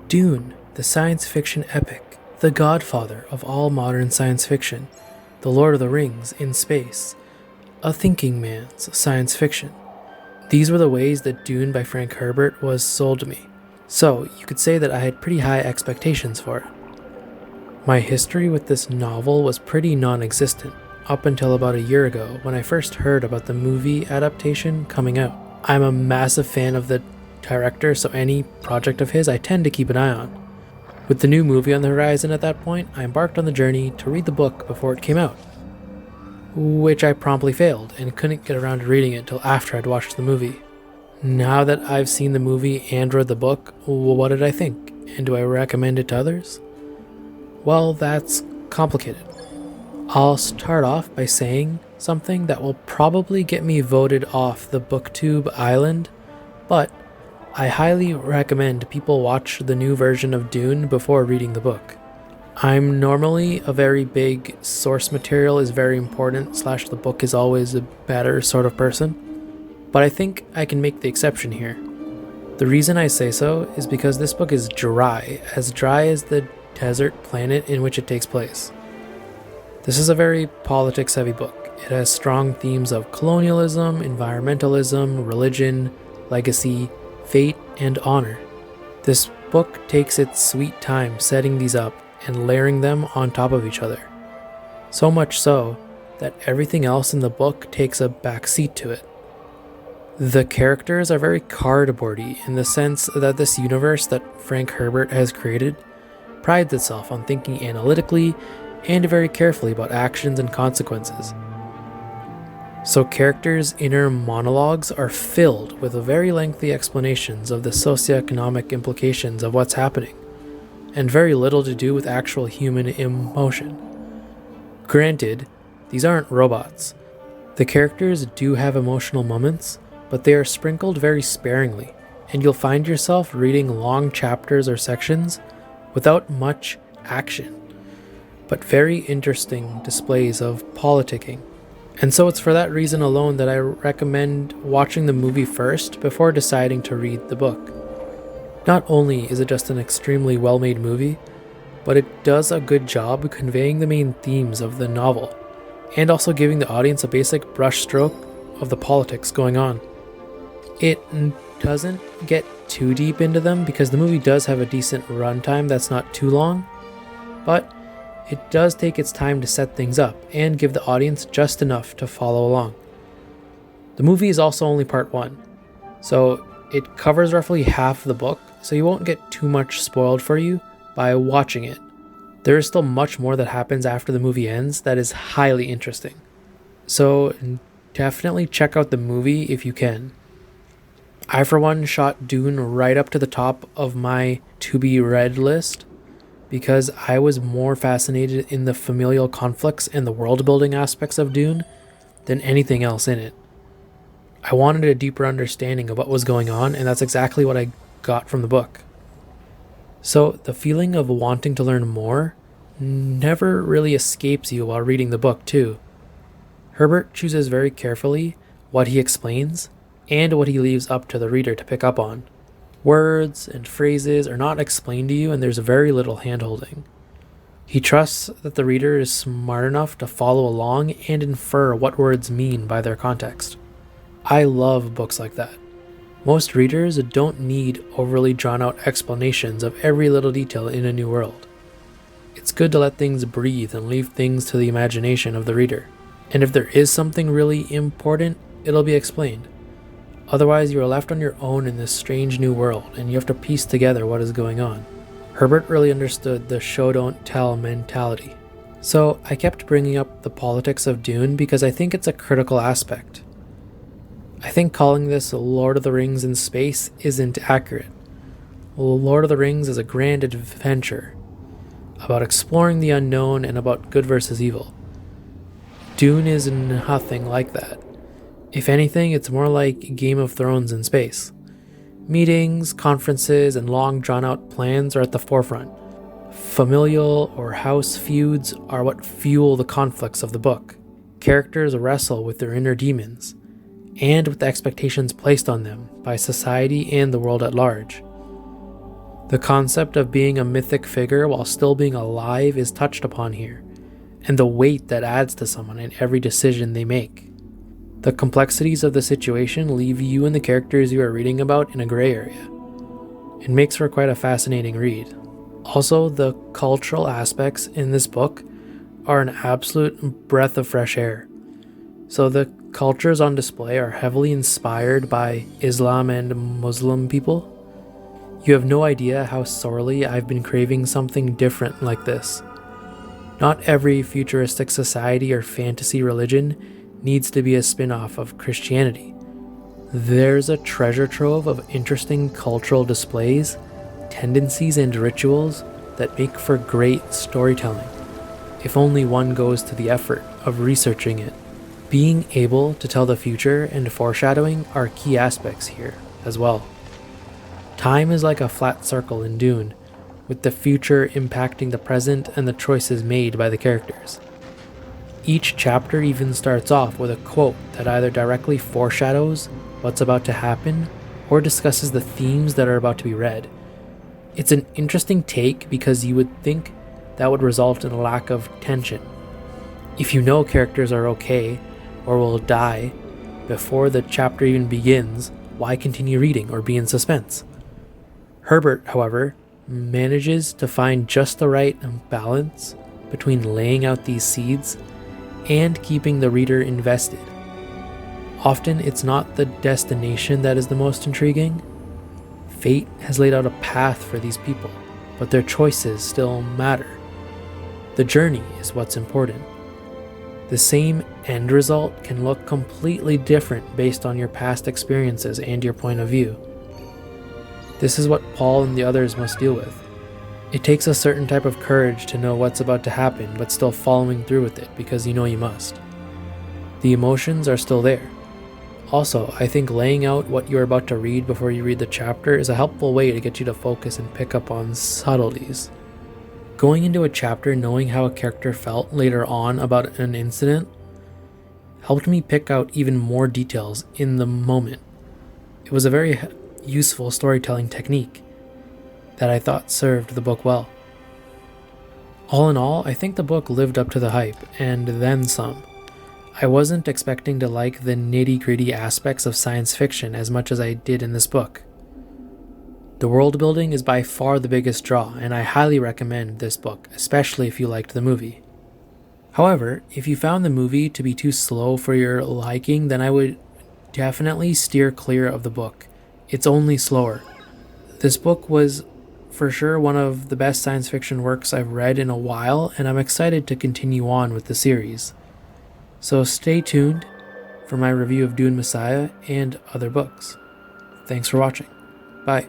Dune, the science fiction epic, the godfather of all modern science fiction, The Lord of the Rings in space, a thinking man's science fiction. These were the ways that Dune by Frank Herbert was sold to me. So, you could say that I had pretty high expectations for it. My history with this novel was pretty non-existent, up until about a year ago when I first heard about the movie adaptation coming out. I'm a massive fan of the director, so any project of his I tend to keep an eye on. With the new movie on the horizon at that point, I embarked on the journey to read the book before it came out, which I promptly failed and couldn't get around to reading it till after I'd watched the movie. Now that I've seen the movie and read the book, what did I think? And do I recommend it to others? Well, that's complicated. I'll start off by saying something that will probably get me voted off the BookTube island, but I highly recommend people watch the new version of Dune before reading the book. I'm normally a very big source material is very important / the book is always a better sort of person, but I think I can make the exception here. The reason I say so is because this book is dry as the desert planet in which it takes place. This is a very politics-heavy book. It has strong themes of colonialism, environmentalism, religion, legacy, fate, and honor. This book takes its sweet time setting these up and layering them on top of each other. So much so that everything else in the book takes a backseat to it. The characters are very cardboardy in the sense that this universe that Frank Herbert has created prides itself on thinking analytically and very carefully about actions and consequences. So characters' inner monologues are filled with very lengthy explanations of the socioeconomic implications of what's happening, and very little to do with actual human emotion. Granted, these aren't robots. The characters do have emotional moments, but they are sprinkled very sparingly, and you'll find yourself reading long chapters or sections without much action, but very interesting displays of politicking. And so it's for that reason alone that I recommend watching the movie first before deciding to read the book. Not only is it just an extremely well-made movie, but it does a good job conveying the main themes of the novel, and also giving the audience a basic brushstroke of the politics going on. It doesn't get too deep into them because the movie does have a decent runtime that's not too long, but it does take its time to set things up and give the audience just enough to follow along. The movie is also only part 1, so it covers roughly half the book, so you won't get too much spoiled for you by watching it. There is still much more that happens after the movie ends that is highly interesting. So definitely check out the movie if you can. I for one shot Dune right up to the top of my to-be-read list, because I was more fascinated in the familial conflicts and the world-building aspects of Dune than anything else in it. I wanted a deeper understanding of what was going on, and that's exactly what I got from the book. So the feeling of wanting to learn more never really escapes you while reading the book too. Herbert chooses very carefully what he explains and what he leaves up to the reader to pick up on. Words and phrases are not explained to you, and there's very little hand-holding. He trusts that the reader is smart enough to follow along and infer what words mean by their context. I love books like that. Most readers don't need overly drawn-out explanations of every little detail in a new world. It's good to let things breathe and leave things to the imagination of the reader. And if there is something really important, it'll be explained. Otherwise, you are left on your own in this strange new world, and you have to piece together what is going on. Herbert really understood the show-don't-tell mentality. So I kept bringing up the politics of Dune because I think it's a critical aspect. I think calling this Lord of the Rings in space isn't accurate. Lord of the Rings is a grand adventure about exploring the unknown and about good versus evil. Dune is nothing like that. If anything, it's more like Game of Thrones in space. Meetings, conferences, and long drawn-out plans are at the forefront. Familial or house feuds are what fuel the conflicts of the book. Characters wrestle with their inner demons, and with the expectations placed on them by society and the world at large. The concept of being a mythic figure while still being alive is touched upon here, and the weight that adds to someone in every decision they make. The complexities of the situation leave you and the characters you are reading about in a gray area. It makes for quite a fascinating read. Also, the cultural aspects in this book are an absolute breath of fresh air. So the cultures on display are heavily inspired by Islam and Muslim people. You have no idea how sorely I've been craving something different like this. Not every futuristic society or fantasy religion needs to be a spin-off of Christianity. There's a treasure trove of interesting cultural displays, tendencies, and rituals that make for great storytelling, if only one goes to the effort of researching it. Being able to tell the future and foreshadowing are key aspects here as well. Time is like a flat circle in Dune, with the future impacting the present and the choices made by the characters. Each chapter even starts off with a quote that either directly foreshadows what's about to happen or discusses the themes that are about to be read. It's an interesting take because you would think that would result in a lack of tension. If you know characters are okay or will die before the chapter even begins, why continue reading or be in suspense? Herbert, however, manages to find just the right balance between laying out these seeds and keeping the reader invested. Often it's not the destination that is the most intriguing. Fate has laid out a path for these people, but their choices still matter. The journey is what's important. The same end result can look completely different based on your past experiences and your point of view. This is what Paul and the others must deal with. It takes a certain type of courage to know what's about to happen, but still following through with it because you know you must. The emotions are still there. Also, I think laying out what you're about to read before you read the chapter is a helpful way to get you to focus and pick up on subtleties. Going into a chapter knowing how a character felt later on about an incident helped me pick out even more details in the moment. It was a very useful storytelling technique that I thought served the book well. All in all, I think the book lived up to the hype, and then some. I wasn't expecting to like the nitty-gritty aspects of science fiction as much as I did in this book. The world building is by far the biggest draw, and I highly recommend this book, especially if you liked the movie. However, if you found the movie to be too slow for your liking, then I would definitely steer clear of the book. It's only slower. This book was for sure one of the best science fiction works I've read in a while, and I'm excited to continue on with the series. So stay tuned for my review of Dune Messiah and other books. Thanks for watching. Bye.